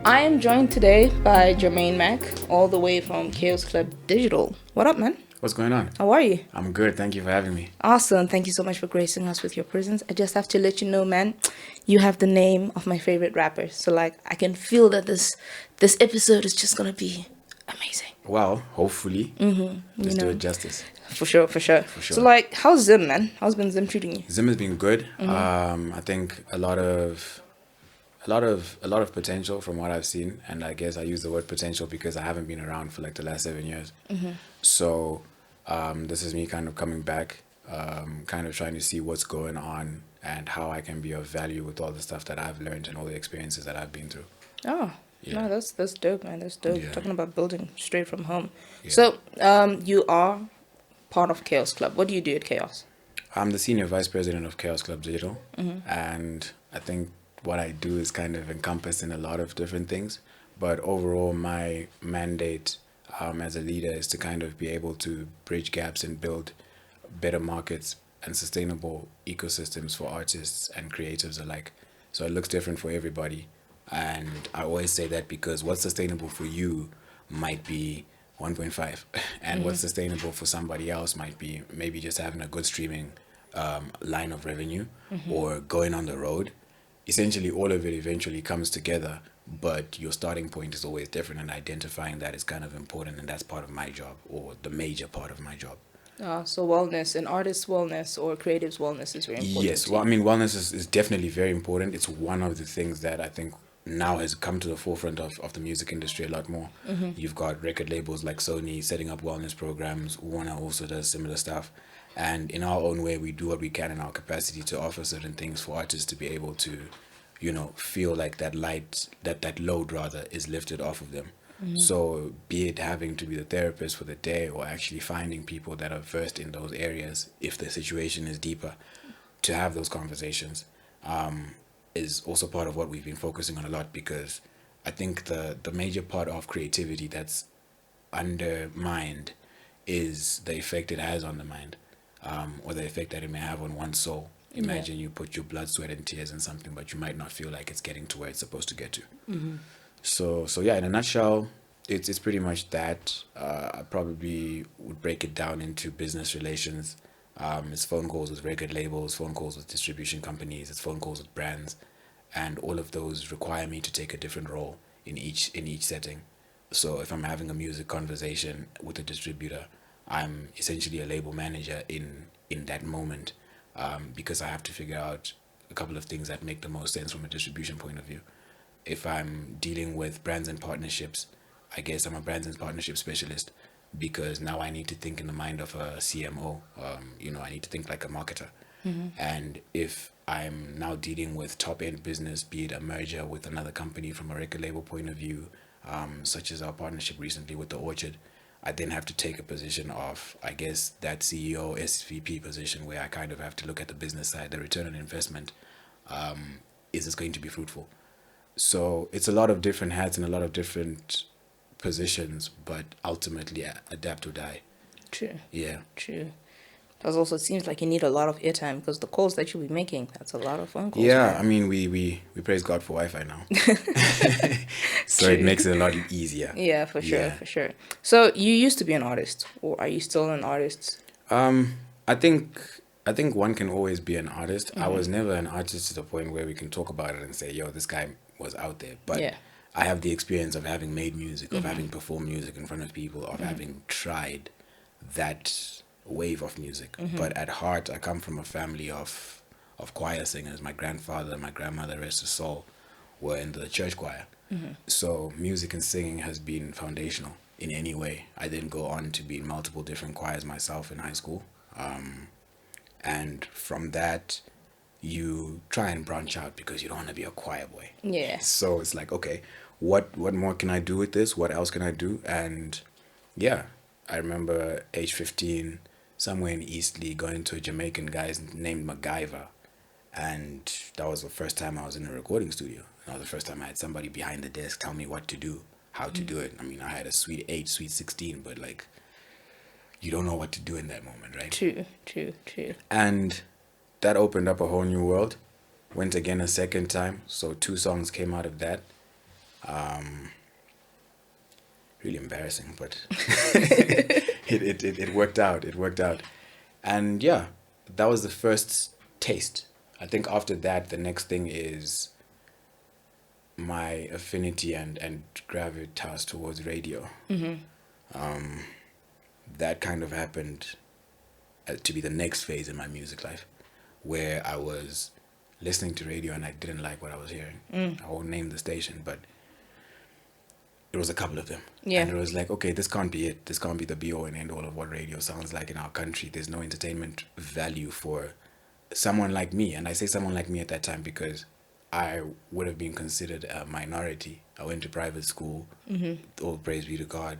I am joined today by Jermaine Mak, all the way from Chaos Club Digital. What up, man? What's going on? How are you? I'm good. Thank you for having me. Awesome. Thank you so much for gracing us with your presence. I just have to let you know, man, you have the name of my favorite rapper. So, like, I can feel that this episode is just gonna be amazing. Well, hopefully, just do it justice. For sure, for sure. For sure. So, like, how's Zim, man? How's been Zim treating you? Zim has been good. I think a lot of potential from what I've seen, and I guess I use the word potential because I haven't been around for like the last 7 years. So this is me kind of coming back, kind of trying to see what's going on and how I can be of value with all the stuff that I've learned and all the experiences that I've been through. Oh, Yeah. no, that's dope, man. That's dope. Yeah. Talking about building straight from home. Yeah. So, you are part of Chaos Club. What do you do at Chaos? I'm the senior vice president of Chaos Club Digital, and I think what I do is kind of encompassed in a lot of different things. But overall, my mandate as a leader is to kind of be able to bridge gaps and build better markets and sustainable ecosystems for artists and creatives alike. So it looks different for everybody. And I always say that because what's sustainable for you might be 1.5 and what's sustainable for somebody else might be maybe just having a good streaming line of revenue or going on the road. Essentially all of it eventually comes together, but your starting point is always different, and identifying that is kind of important, and that's part of my job, or the major part of my job. So wellness and artist wellness or creative's wellness is very important. Yes, well, I mean, wellness is definitely very important. It's one of the things that I think now has come to the forefront of the music industry a lot more. You've got record labels like Sony setting up wellness programs. Warner also does similar stuff. And in our own way, we do what we can in our capacity to offer certain things for artists to be able to, feel like that light, that load rather, is lifted off of them. So be it having to be the therapist for the day or actually finding people that are versed in those areas, if the situation is deeper, to have those conversations is also part of what we've been focusing on a lot, because I think the major part of creativity that's undermined is the effect it has on the mind, or the effect that it may have on one's soul. Imagine you put your blood, sweat, and tears in something, but you might not feel like it's getting to where it's supposed to get to. So yeah, in a nutshell, it's pretty much that. I probably would break it down into business relations. It's phone calls with record labels, phone calls with distribution companies, it's phone calls with brands, and all of those require me to take a different role in each setting. So if I'm having a music conversation with a distributor, I'm essentially a label manager in that moment, because I have to figure out a couple of things that make the most sense from a distribution point of view. If I'm dealing with brands and partnerships, I guess I'm a brands and partnership specialist, because now I need to think in the mind of a CMO. I need to think like a marketer. And if I'm now dealing with top end business, be it a merger with another company from a record label point of view, such as our partnership recently with The Orchard, I then have to take a position of, I guess, that CEO, SVP position, where I kind of have to look at the business side, the return on investment. Is this going to be fruitful? So it's a lot of different hats and a lot of different positions, but ultimately adapt or die. True. Yeah. True. Because also it seems like you need a lot of airtime because the calls that you'll be making, that's a lot of phone calls. Yeah, right? I mean, we praise God for Wi-Fi now. So it makes it a lot easier. Yeah, for sure, Yeah. for sure. So you used to be an artist, or are you still an artist? I think one can always be an artist. I was never an artist to the point where we can talk about it and say, yo, this guy was out there. But Yeah. I have the experience of having made music, of having performed music in front of people, of having tried that wave of music. But at heart, I come from a family of choir singers. My grandfather and my grandmother, rest her soul, were in the church choir. So music and singing has been foundational in any way. I then go on to be in multiple different choirs myself in high school. And from that, you try and branch out because you don't want to be a choir boy. Yeah. So it's like, okay, what more can I do with this? What else can I do? And yeah, I remember age 15, somewhere in Eastleigh, going to a Jamaican guy named MacGyver. And that was the first time I was in a recording studio. That was the first time I had somebody behind the desk tell me what to do, how to do it. I mean, I had a sweet 8, sweet 16, but like, you don't know what to do in that moment, right? True. And that opened up a whole new world. Went again a second time, so 2 songs came out of that. Really embarrassing, but it worked out. It worked out. And yeah, that was the first taste. I think after that, the next thing is my affinity and gravitas towards radio. That kind of happened to be the next phase in my music life, where I was listening to radio and I didn't like what I was hearing. I won't name the station, but it was a couple of them. Yeah. And it was like, okay, this can't be it. This can't be the be all and end all of what radio sounds like in our country. There's no entertainment value for someone like me. And I say someone like me at that time because I would have been considered a minority. I went to private school. All praise be to God.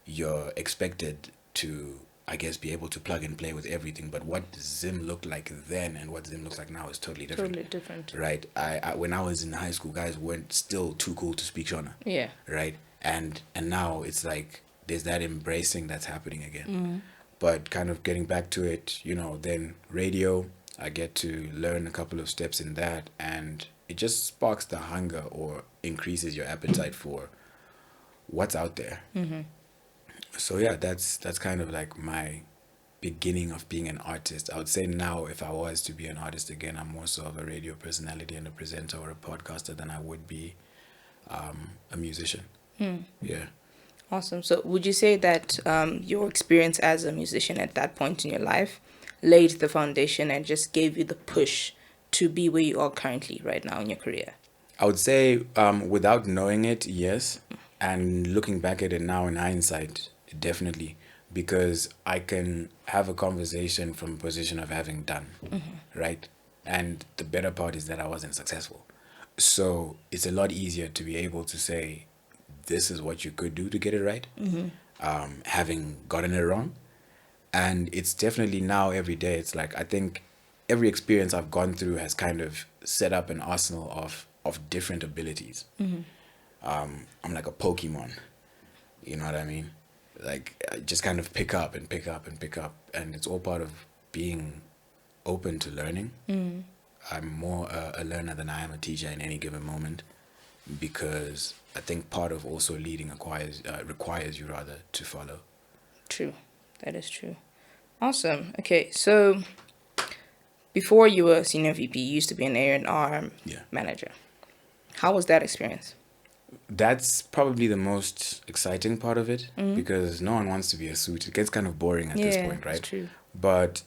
You're expected to, I guess, be able to plug and play with everything. But what Zim looked like then and what Zim looks like now is totally different. Totally different. Right. I when I was in high school, guys weren't still too cool to speak Shona. Yeah. Right. And now it's like there's that embracing that's happening again. But kind of getting back to it, then radio, I get to learn a couple of steps in that, and it just sparks the hunger or increases your appetite for what's out there. So yeah, that's kind of like my beginning of being an artist. I would say now, if I was to be an artist again, I'm more so of a radio personality and a presenter or a podcaster than I would be a musician. Yeah. Awesome. So would you say that your experience as a musician at that point in your life laid the foundation and just gave you the push to be where you are currently right now in your career? I would say without knowing it, yes. And looking back at it now in hindsight, definitely. Because I can have a conversation from a position of having done, right? And the better part is that I wasn't successful. So it's a lot easier to be able to say, this is what you could do to get it right, having gotten it wrong. And it's definitely now every day, it's like, I think every experience I've gone through has kind of set up an arsenal of different abilities. I'm like a Pokemon, you know what I mean? Like, I just kind of pick up and pick up and pick up, and it's all part of being open to learning. I'm more a learner than I am a teacher in any given moment, because I think part of also leading requires you rather to follow. True. That is true. Awesome. Okay, so before you were a senior VP, you used to be an A&R manager. How was that experience? That's probably the most exciting part of it, because no one wants to be a suit. It gets kind of boring at this point, right? That's true. But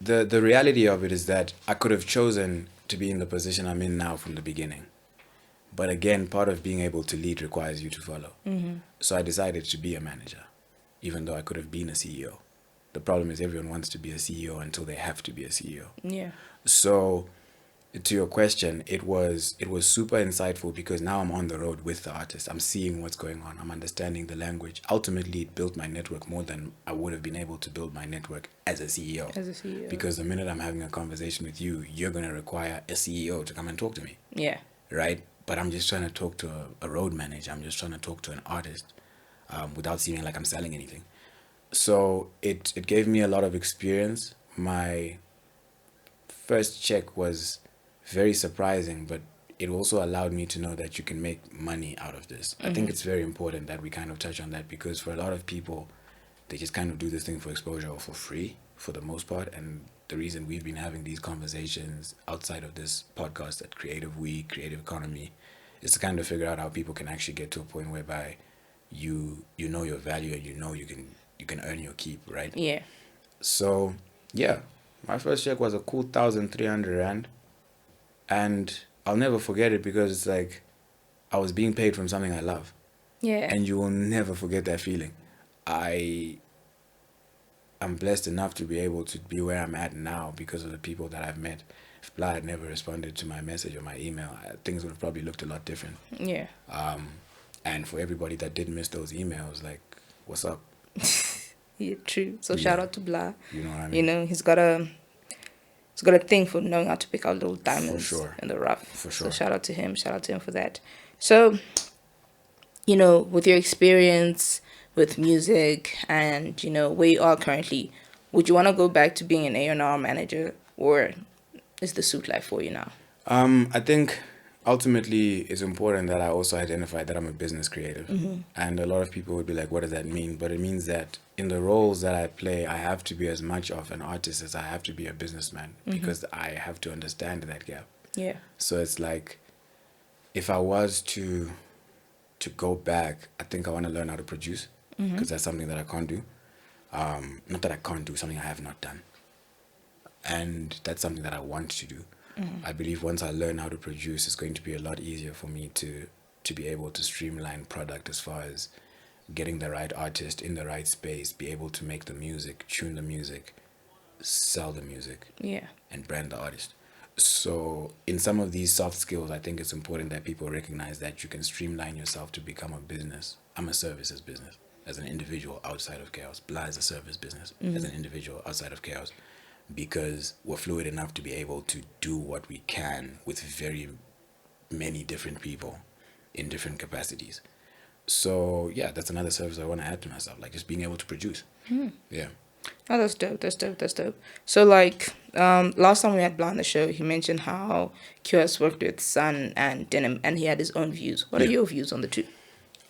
the reality of it is that I could have chosen to be in the position I'm in now from the beginning. But again, part of being able to lead requires you to follow. So I decided to be a manager, even though I could have been a CEO. The problem is everyone wants to be a CEO until they have to be a CEO. Yeah. So to your question, it was super insightful, because now I'm on the road with the artist. I'm seeing what's going on. I'm understanding the language. Ultimately, it built my network more than I would have been able to build my network as a CEO. As a CEO. Because the minute I'm having a conversation with you, you're going to require a CEO to come and talk to me. Yeah. Right? But I'm just trying to talk to a road manager. I'm just trying to talk to an artist without seeming like I'm selling anything. So it gave me a lot of experience. My first check was very surprising, but it also allowed me to know that you can make money out of this. I think it's very important that we kind of touch on that, because for a lot of people, they just kind of do this thing for exposure or for free for the most part. And the reason we've been having these conversations outside of this podcast at Creative Week, Creative Economy, is to kind of figure out how people can actually get to a point whereby you know your value, and you can earn your keep, right? Yeah. So yeah, my first check was a cool 1,300 rand. And I'll never forget it, because it's like I was being paid from something I love. Yeah. And you will never forget that feeling. I'm blessed enough to be able to be where I'm at now because of the people that I've met. If Blah had never responded to my message or my email, things would have probably looked a lot different. Yeah. And for everybody that did miss those emails, like, what's up? Yeah, true. So shout out to Blah. You know what I mean? You know, he's got a thing for knowing how to pick out little diamonds in the rough. For sure. So shout out to him for that. So, you know, with your experience with music and, you know, where you are currently, would you want to go back to being an A&R manager, or is the suit life for you now? I think ultimately, it's important that I also identify that I'm a business creative. And a lot of people would be like, what does that mean? But it means that in the roles that I play, I have to be as much of an artist as I have to be a businessman because I have to understand that gap. Yeah. So it's like, if I was to go back, I think I want to learn how to produce because that's something that I can't do. Not that I can't do, something I have not done. And that's something that I want to do. I believe once I learn how to produce, it's going to be a lot easier for me to be able to streamline product as far as getting the right artist in the right space, be able to make the music, tune the music, sell the music, Yeah. and brand the artist. So in some of these soft skills, I think it's important that people recognize that you can streamline yourself to become a business. I'm a services business as an individual outside of chaos. Blah is a service business as an individual outside of chaos, because we're fluid enough to be able to do what we can with very many different people in different capacities. So yeah, that's another service I want to add to myself, like just being able to produce. Yeah. Oh, that's dope. That's dope. That's dope. So, like, last time we had Blah on the show, he mentioned how QS worked with Sun and Denim, and he had his own views. What are Yeah. your views on the two?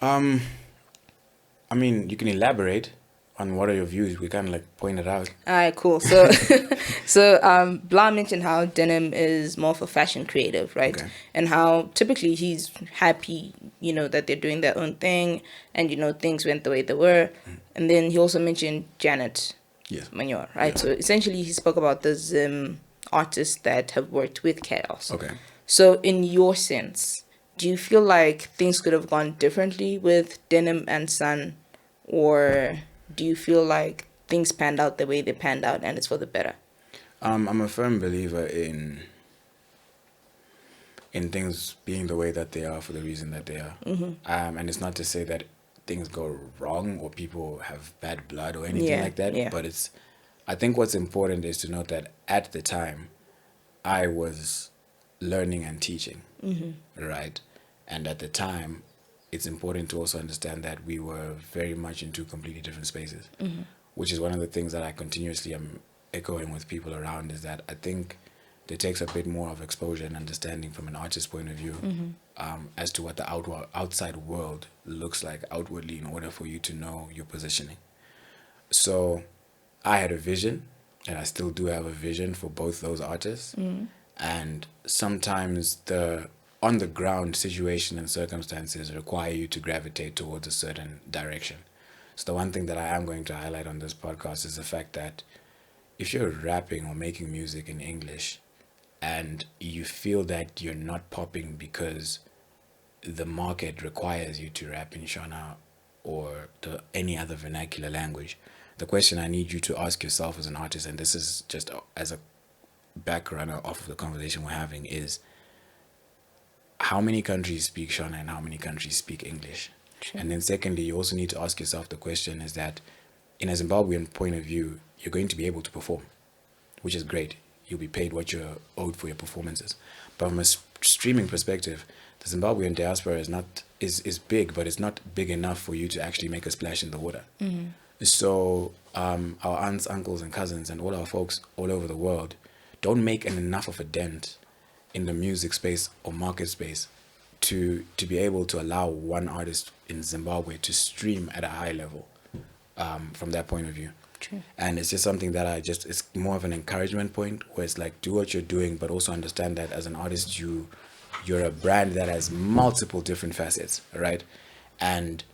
I mean, you can elaborate on what are your views. We kind of like point it out. All right, cool. So, so Blah mentioned how Denim is more of a fashion creative, right? Okay. And how typically he's happy, that they're doing their own thing, and things went the way they were. And then he also mentioned Janet Yes. Manure, right? Yeah. So essentially, he spoke about the Zim artists that have worked with Chaos. Okay. So, in your sense, do you feel like things could have gone differently with Denim and Sun, or do you feel like things panned out the way they panned out and it's for the better? I'm a firm believer in things being the way that they are for the reason that they are. And it's not to say that things go wrong or people have bad blood or anything Yeah, like that. yeah. But I think what's important is to note that at the time, I was learning and teaching, right? And at the time, it's important to also understand that we were very much in two completely different spaces, which is one of the things that I continuously am echoing with people around, is that I think it takes a bit more of exposure and understanding from an artist's point of view as to what the outside world looks like outwardly in order for you to know your positioning. So I had a vision, and I still do have a vision for both those artists. And sometimes the on the ground situation and circumstances require you to gravitate towards a certain direction. So the one thing that I am going to highlight on this podcast is the fact that if you're rapping or making music in English and you feel that you're not popping because the market requires you to rap in Shona or any other vernacular language, the question I need you to ask yourself as an artist, and this is just as a backrunner off of the conversation we're having, is how many countries speak Shona and how many countries speak English? Sure. And then secondly, you also need to ask yourself the question is that in a Zimbabwean point of view, you're going to be able to perform, which is great. You'll be paid what you're owed for your performances. But from a streaming perspective, the Zimbabwean diaspora is big, but it's not big enough for you to actually make a splash in the water. So our aunts, uncles, and cousins, and all our folks all over the world don't make enough of a dent in the music space or market space to be able to allow one artist in Zimbabwe to stream at a high level from that point of view. True. And it's just something that it's more of an encouragement point where it's like, do what you're doing, but also understand that as an artist, you're a brand that has multiple different facets, right? And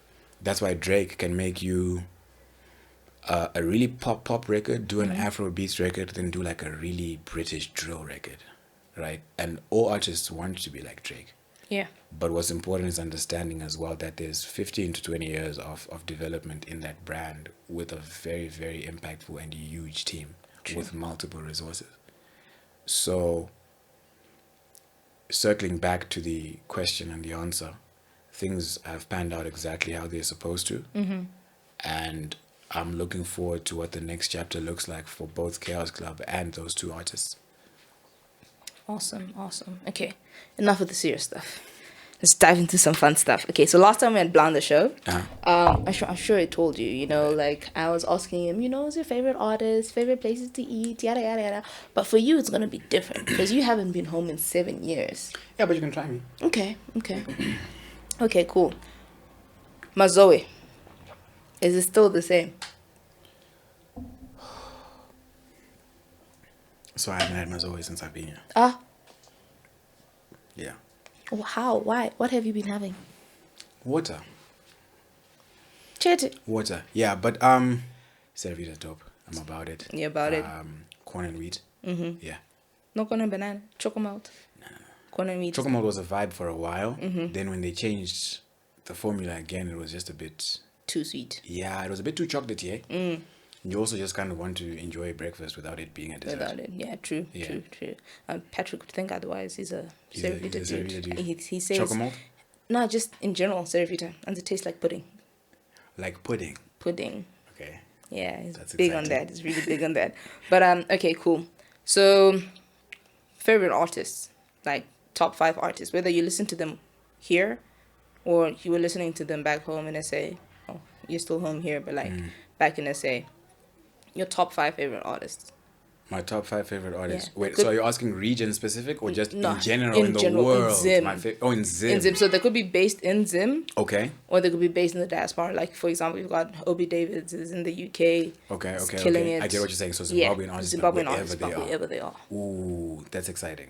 that's why Drake can make you a really pop record, do an Afro beats record, then do like a really British drill record, right? And all artists want to be like Drake. Yeah. But what's important is understanding as well that there's 15 to 20 years of development in that brand with a very, very impactful and huge team with multiple resources. So circling back to the question and the answer, things have panned out exactly how they're supposed to. And I'm looking forward to what the next chapter looks like for both Chaos Club and those two artists. Awesome. Okay. Enough of the serious stuff. let's dive into some fun stuff. Okay, so last time we had Blan the show, Uh-huh. I'm sure I told you, like I was asking him, what's your favorite artist, favorite places to eat, yada yada yada. But for you, it's gonna be different because you haven't been home in 7 years. Yeah, but you can try me. Okay, okay, cool. Mazoe, is it still the same? So I haven't had Mazoe since I've been here. Ah, Yeah. how? Why? What have you been having? Water. Chet. Water. Yeah, but Servita's dope. I'm about it. You about it? Corn and wheat. Yeah. No corn and banana. Chocomalt. Corn and wheat. Chocolate was a vibe for a while. Then when they changed the formula again, it was just a bit. Too sweet. Yeah, it was a bit too chocolatey. Eh? You also just kind of want to enjoy breakfast without it being a dessert. Without it, yeah, true. Patrick would think otherwise. He's a Servita dude. He says Chocomalt? no, just in general Servita, and it tastes like pudding. Like pudding. Pudding. Okay. Yeah, he's That's big on exciting. that. He's really big on that. But okay, cool. So, favorite artists, like top 5 artists, whether you listen to them here, or you were listening to them back home in SA. Oh, you're still home here, but like back in SA. Your top 5 favorite artists. My top 5 favorite artists. Yeah. Wait, so are you asking region specific or just No, in general in in the general, in world? Zim. In Zim. In Zim. So they could be based in Zim, Okay. or they could be based in the diaspora. Like, for example, you've got Obi Davids is in the UK. Okay. Killing it. I get what you're saying. So Yeah, Zimbabwean artists, Zimbabwean but wherever artists, they but are. wherever they are. Ooh, that's exciting.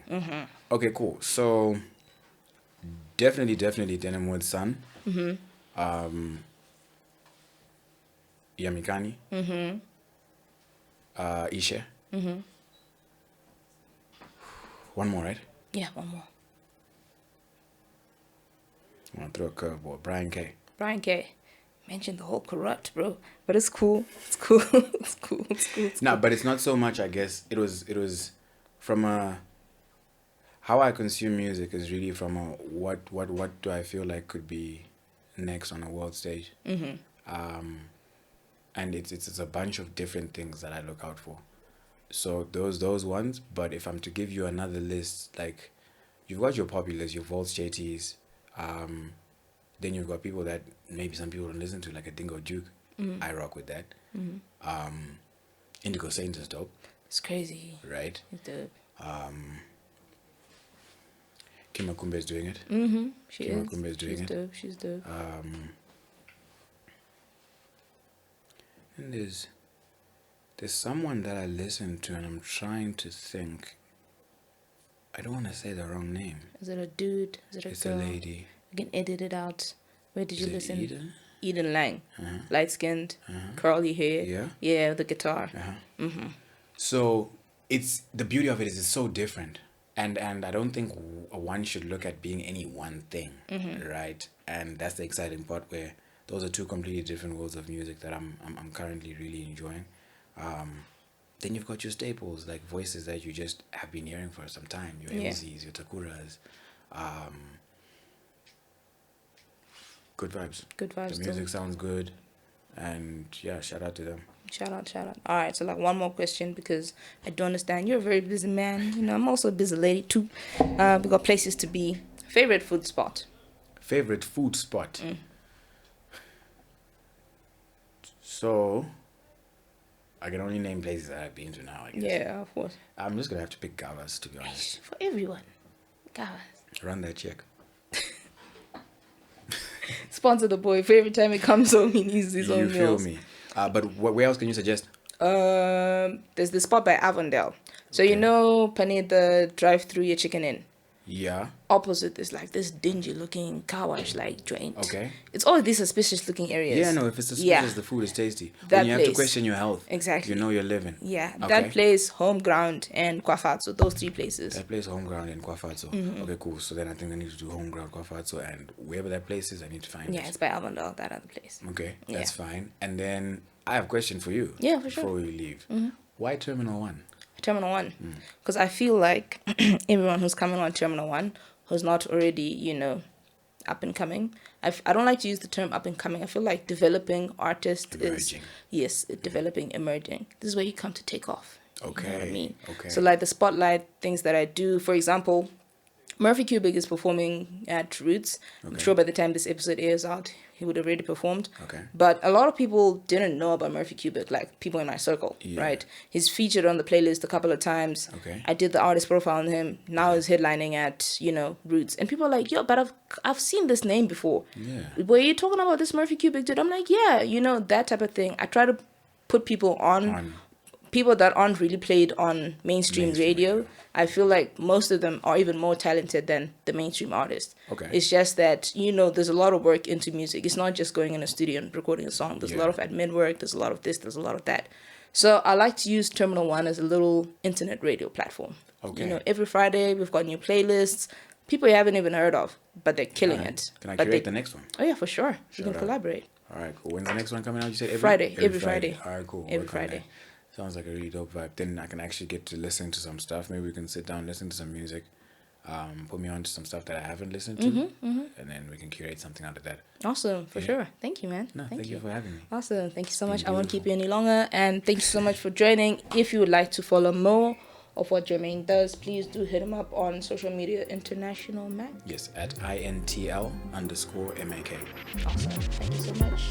Okay, cool. So definitely Denim with Sun. Yamikani. Ishe. One more, right? Yeah, one more. I'm gonna throw a curveball. Brian K. Brian K. Mentioned the whole corrupt, bro. But it's cool. It's cool. It's cool. It's cool. No, but it's not so much. I guess it was from a how I consume music is really from a what do I feel like could be next on a world stage. And it's a bunch of different things that I look out for. So those ones. But if I'm to give you another list, like you've got your populars, your Volts JTs, then you've got people that maybe some people don't listen to, like a Dingo Duke. I rock with that. Indigo Saints is dope, It's crazy. right? It's dope. Kim Akumbe is doing it. She Kim is. Akumbe is doing She's it. dope. She's dope. And there's someone that I listen to, and I'm trying to think. I don't want to say the wrong name. Is it a dude? Is it a It's girl? a lady. You can edit it out. Where did Is you it listen? Eden? Eden Lang. Light skinned, curly hair. Yeah. Yeah, the guitar. So it's the beauty of it is it's so different, and I don't think one should look at being any one thing, right? And that's the exciting part, where those are two completely different worlds of music that I'm currently really enjoying. Then you've got your staples, like voices that you just have been hearing for some time. Your Yeah. MZs, your Takuras. Good vibes. Good vibes. The music sounds good, and yeah, shout out to them. Shout out, shout out. All right, so like one more question, because I do understand you're a very busy man. I'm also a busy lady too. We got places to be. Favorite food spot? Favorite food spot. So I can only name places that I've been to now, I guess. Yeah, of course. I'm just gonna have to pick Gavas, to be honest. For everyone. Guys. Run that check. Sponsor the boy. For every time he comes home, he needs his own You feel meals. me? But where else can you suggest? There's the spot by Avondale. So you know Paneer, the drive-through your chicken in. Yeah. Opposite is like this dingy looking car wash like joint. Okay. It's all these suspicious looking areas. Yeah, no, if it's suspicious, Yeah. the food is tasty. That When you have to place. question your health, Exactly. you know you're living. Yeah, Okay. that place, Home Ground, and Kwafatso, those 3 places. That place, home ground in Kwafatso. Okay, cool. So then I think I need to do home ground Kwafatso, and wherever that place is, I need to find Yeah, it. it's by Avondale, that other place. Okay, that's Yeah. fine. And then I have a question for you. Yeah, for sure. Before we leave, why Terminal 1? Terminal 1. Because I feel like everyone who's coming on Terminal 1 who's not already, up and coming. I don't like to use the term up and coming. I feel like developing artist Emerging. is, developing, emerging. This is where you come to take off. You know what I Okay, mean? okay. So like the spotlight things that I do, for example, Murphy Cubic is performing at Roots. I'm Okay. sure by the time this episode airs out, he would have already performed. Okay. But a lot of people didn't know about Murphy Cubic, like people in my circle, Yeah. right? He's featured on the playlist a couple of times. Okay. I did the artist profile on him. Now he's headlining at, Roots. And people are like, yo, but I've seen this name before. Yeah. Were you talking about this Murphy Cubic dude? I'm like, yeah, that type of thing. I try to put people on people that aren't really played on mainstream radio. I feel like most of them are even more talented than the mainstream artists. Okay. It's just that, there's a lot of work into music. It's not just going in a studio and recording a song. There's a lot of admin work. There's a lot of this. There's a lot of that. So I like to use Terminal One as a little internet radio platform. Okay. Every Friday we've got new playlists. People you haven't even heard of, but they're killing it. Can I But curate the next one? Oh, yeah, for sure. We can up. collaborate. All right, cool. When's the next one coming out? You said Friday. Every Friday. All right, cool. Every Work on Friday. that. Sounds like a really dope vibe. Then I can actually get to listen to some stuff. Maybe we can sit down, listen to some music, put me on to some stuff that I haven't listened to, and then we can curate something out of that. Awesome, for sure. Thank you, man. No, thank you for having me. Awesome. Thank you so much. I won't keep you any longer. And thank you so much for joining. If you would like to follow more of what Jermaine does, please do hit him up on social media, International Mak. Yes, at INTL_MAK. Awesome. Thank you so much.